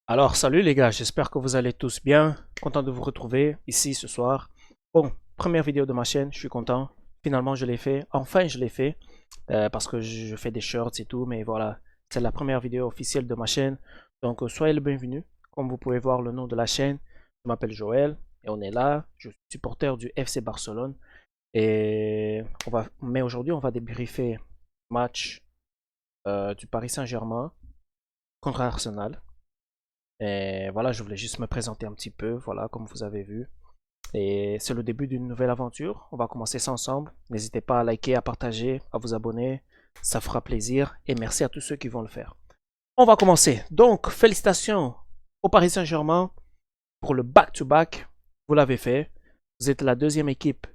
Alors, salut les gars, j'espère que vous allez tous bien. Content de vous retrouver ici ce soir. Bon, première vidéo de ma chaîne, je suis content. Finalement, je l'ai fait. Enfin, je l'ai fait. Parce que je fais des shorts et tout. Mais voilà, c'est la première vidéo officielle de ma chaîne. Donc, soyez le bienvenu. Comme vous pouvez voir le nom de la chaîne, je m'appelle Joël. Et on est là. Je suis supporter du FC Barcelone. Mais aujourd'hui, on va débriefer le match du Paris Saint-Germain contre Arsenal. Et voilà, je voulais juste me présenter un petit peu, voilà, comme vous avez vu. Et c'est le début d'une nouvelle aventure. On va commencer ça ensemble. N'hésitez pas à liker, à partager, à vous abonner. Ça fera plaisir. Et merci à tous ceux qui vont le faire. On va commencer. Donc, félicitations au Paris Saint-Germain pour le back-to-back. Vous l'avez fait. Vous êtes la deuxième équipe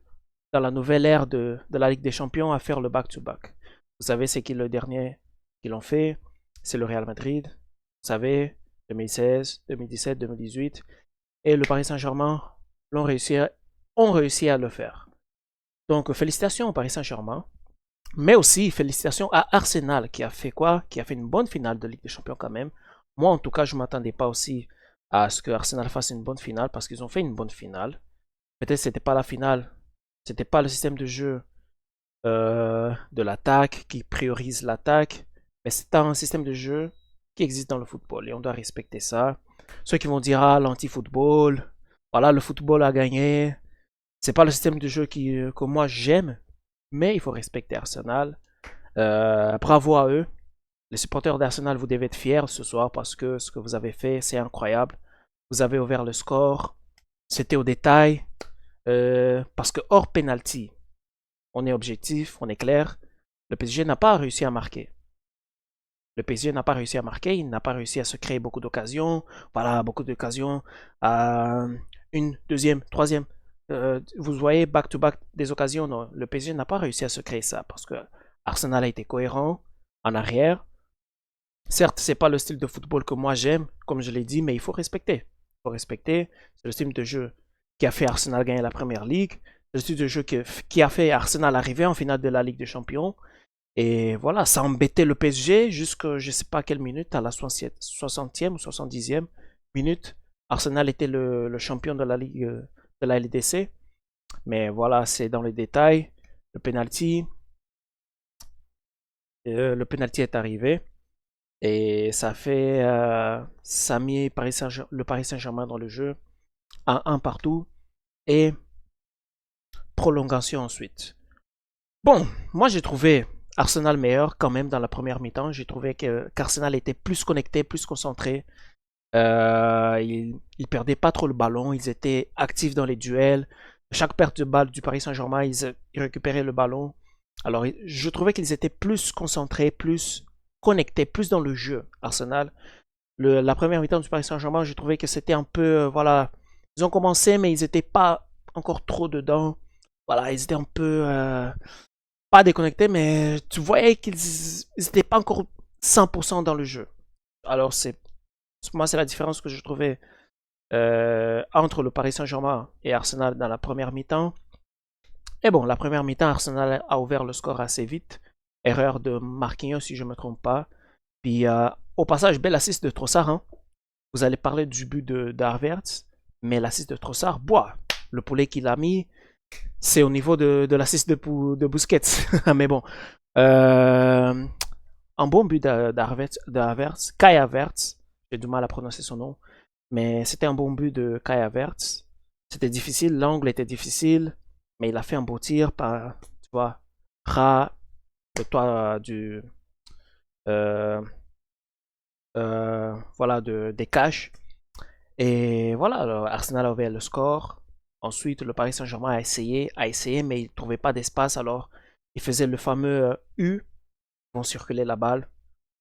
dans la nouvelle ère de la Ligue des Champions à faire le back-to-back. Vous savez, c'est qui le dernier qui l'ont fait? C'est le Real Madrid. Vous savez, 2016, 2017, 2018. Et le Paris Saint-Germain ont réussi à le faire. Donc, félicitations au Paris Saint-Germain. Mais aussi, félicitations à Arsenal qui a fait quoi? Qui a fait une bonne finale de Ligue des Champions quand même. Moi, en tout cas, je ne m'attendais pas aussi à ce que Arsenal fasse une bonne finale parce qu'ils ont fait une bonne finale. Peut-être que c'était pas la finale, c'était pas le système de jeu de l'attaque qui priorise l'attaque, mais c'est un système de jeu qui existe dans le football et on doit respecter ça. Ceux qui vont dire ah l'anti-football, voilà le football a gagné, c'est pas le système de jeu que moi j'aime, mais il faut respecter Arsenal. Bravo à eux. Les supporters d'Arsenal, vous devez être fiers ce soir parce que ce que vous avez fait, c'est incroyable. Vous avez ouvert le score, c'était au détail, parce que hors penalty, on est objectif, on est clair. Le PSG n'a pas réussi à marquer. Le PSG n'a pas réussi à marquer, il n'a pas réussi à se créer beaucoup d'occasions. Voilà, beaucoup d'occasions. Une, deuxième, troisième. Vous voyez, back-to-back des occasions. Non, le PSG n'a pas réussi à se créer ça parce que Arsenal a été cohérent en arrière. Certes, c'est pas le style de football que moi j'aime, comme je l'ai dit, mais il faut respecter. Il faut respecter. C'est le style de jeu qui a fait Arsenal gagner la première ligue. C'est le style de jeu qui a fait Arsenal arriver en finale de la Ligue des Champions. Et voilà, ça embêtait le PSG jusqu'à je ne sais pas quelle minute, à la 60e ou 70e minute. Arsenal était le champion de la Ligue de la LDC. Mais voilà, c'est dans les détails. Le penalty, le penalty est arrivé. Et ça a mis le Paris Saint-Germain dans le jeu. 1-1 partout. Et prolongation ensuite. Bon, moi j'ai trouvé Arsenal meilleur quand même dans la première mi-temps. J'ai trouvé qu'Arsenal était plus connecté, plus concentré. Ils perdaient pas trop le ballon. Ils étaient actifs dans les duels. Chaque perte de balle du Paris Saint-Germain, ils récupéraient le ballon. Alors je trouvais qu'ils étaient plus concentrés, plus connectés, plus dans le jeu. Arsenal. La première mi-temps du Paris Saint-Germain, j'ai trouvé que c'était un peu, voilà, ils ont commencé, mais ils n'étaient pas encore trop dedans. Voilà, ils étaient un peu pas déconnectés, mais tu voyais qu'ils n'étaient pas encore 100% dans le jeu. Alors, moi, c'est la différence que je trouvais entre le Paris Saint-Germain et Arsenal dans la première mi-temps. Et bon, la première mi-temps, Arsenal a ouvert le score assez vite. Erreur de Marquinhos, si je ne me trompe pas. Puis, au passage, bel assist de Trossard. Hein. Vous allez parler du but d'Havertz, mais l'assist de Trossard, bois, le poulet qu'il a mis, c'est au niveau de l'assist de Busquets. Mais bon, euh, un bon but d'Havertz, Kai Havertz, j'ai du mal à prononcer son nom, mais c'était un bon but de Kai Havertz. C'était difficile, l'angle était difficile, mais il a fait un beau tir par, tu vois, Ra, le toit euh, voilà, des caches. Et voilà, alors, Arsenal avait le score. Ensuite, le Paris Saint-Germain a essayé, mais il ne trouvait pas d'espace. Alors, il faisait le fameux U. Ils vont circuler la balle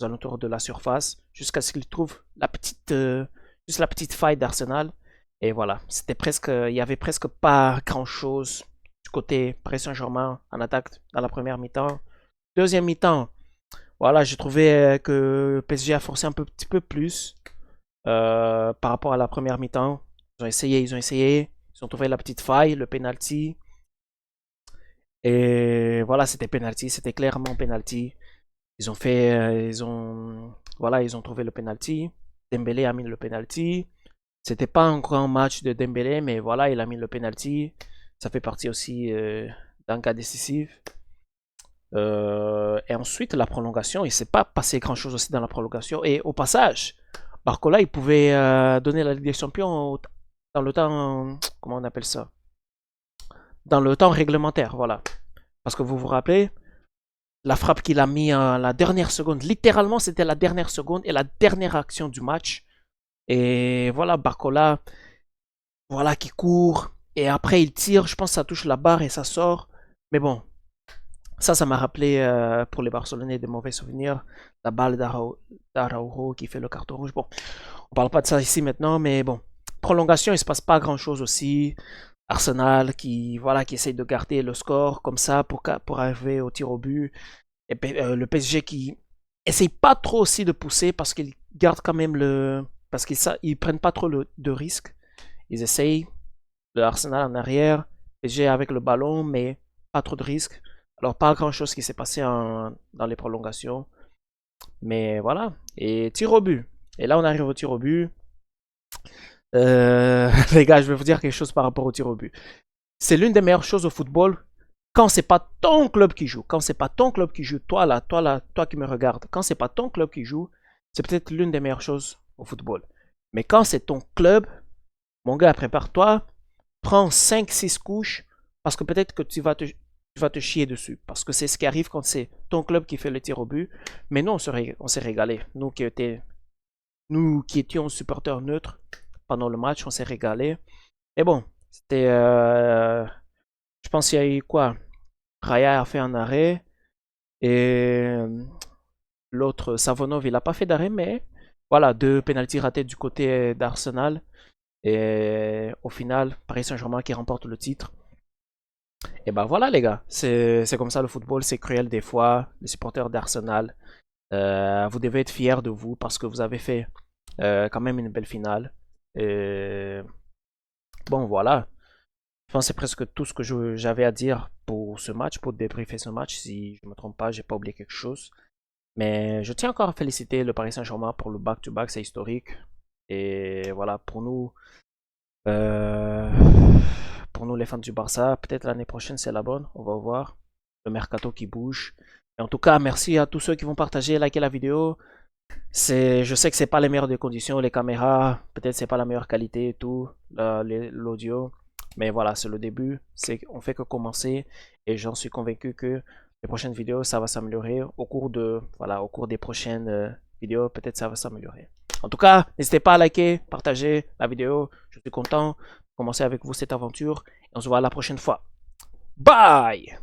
aux alentours de la surface jusqu'à ce qu'il trouve juste la petite faille d'Arsenal. Et voilà, c'était presque, il y avait presque pas grand-chose du côté Paris Saint-Germain en attaque dans la première mi-temps. Deuxième mi-temps, voilà, j'ai trouvé que PSG a forcé un petit peu plus par rapport à la première mi-temps. Ils ont trouvé la petite faille, le penalty. Et voilà, c'était penalty, c'était clairement penalty. Ils ont fait, voilà, ils ont trouvé le penalty. Dembélé a mis le penalty. C'était pas un grand match de Dembélé, mais voilà, il a mis le penalty. Ça fait partie aussi d'un cas décisif. Et ensuite, la prolongation, il ne s'est pas passé grand-chose aussi dans la prolongation. Et au passage, Barcola, il pouvait donner la Ligue des Champions dans le temps, comment on appelle ça? Dans le temps réglementaire, voilà. Parce que vous vous rappelez, la frappe qu'il a mis en la dernière seconde, littéralement, c'était la dernière seconde et la dernière action du match. Et voilà, Barcola, voilà, qui court. Et après, il tire, je pense que ça touche la barre et ça sort. Mais bon, ça m'a rappelé pour les Barcelonais des mauvais souvenirs. La balle d'Araujo qui fait le carton rouge. Bon, on parle pas de ça ici maintenant, mais bon. Prolongation, il se passe pas grand chose aussi. Arsenal qui, voilà, qui essaye de garder le score comme ça pour arriver au tir au but. Et le PSG qui essaye pas trop aussi de pousser parce qu'ils gardent quand même le. Parce qu'ils prennent pas trop de risques. Ils essayent. Le Arsenal en arrière. PSG avec le ballon, mais pas trop de risques. Alors, pas grand chose qui s'est passé dans les prolongations. Mais voilà. Et tir au but. Et là, on arrive au tir au but. Les gars, je vais vous dire quelque chose par rapport au tir au but. C'est l'une des meilleures choses au football quand c'est pas ton club qui joue. Quand c'est pas ton club qui joue, toi là, toi qui me regardes, quand c'est pas ton club qui joue, c'est peut-être l'une des meilleures choses au football. Mais quand c'est ton club, mon gars, prépare-toi, prends 5-6 couches parce que peut-être que tu vas te chier dessus. Parce que c'est ce qui arrive quand c'est ton club qui fait le tir au but. Mais nous, on s'est régalé. Nous qui étions supporters neutres pendant le match, on s'est régalé. Et bon, c'était. Je pense qu'il y a eu quoi? Raya a fait un arrêt. Et l'autre, Savonov, il n'a pas fait d'arrêt, mais voilà, deux pénaltys ratés du côté d'Arsenal. Et au final, Paris Saint-Germain qui remporte le titre. Et ben voilà les gars, c'est comme ça le football, c'est cruel des fois. Les supporters d'Arsenal, vous devez être fiers de vous parce que vous avez fait quand même une belle finale. Et bon voilà, enfin c'est presque tout ce que j'avais à dire pour ce match, pour débriefer ce match. Si je ne me trompe pas, j'ai pas oublié quelque chose. Mais je tiens encore à féliciter le Paris Saint-Germain pour le back-to-back, c'est historique. Et voilà, euh, pour nous les fans du Barça, peut-être l'année prochaine c'est la bonne, on va voir. Le mercato qui bouge. Et en tout cas, merci à tous ceux qui vont partager, liker la vidéo. Je sais que c'est pas les meilleures des conditions, les caméras, peut-être c'est pas la meilleure qualité et tout, l'audio. Mais voilà, c'est le début, on fait que commencer et j'en suis convaincu que les prochaines vidéos, ça va s'améliorer au cours des prochaines vidéos, peut-être ça va s'améliorer. En tout cas, n'hésitez pas à liker, partager la vidéo. Je suis content de commencer avec vous cette aventure et on se voit la prochaine fois. Bye!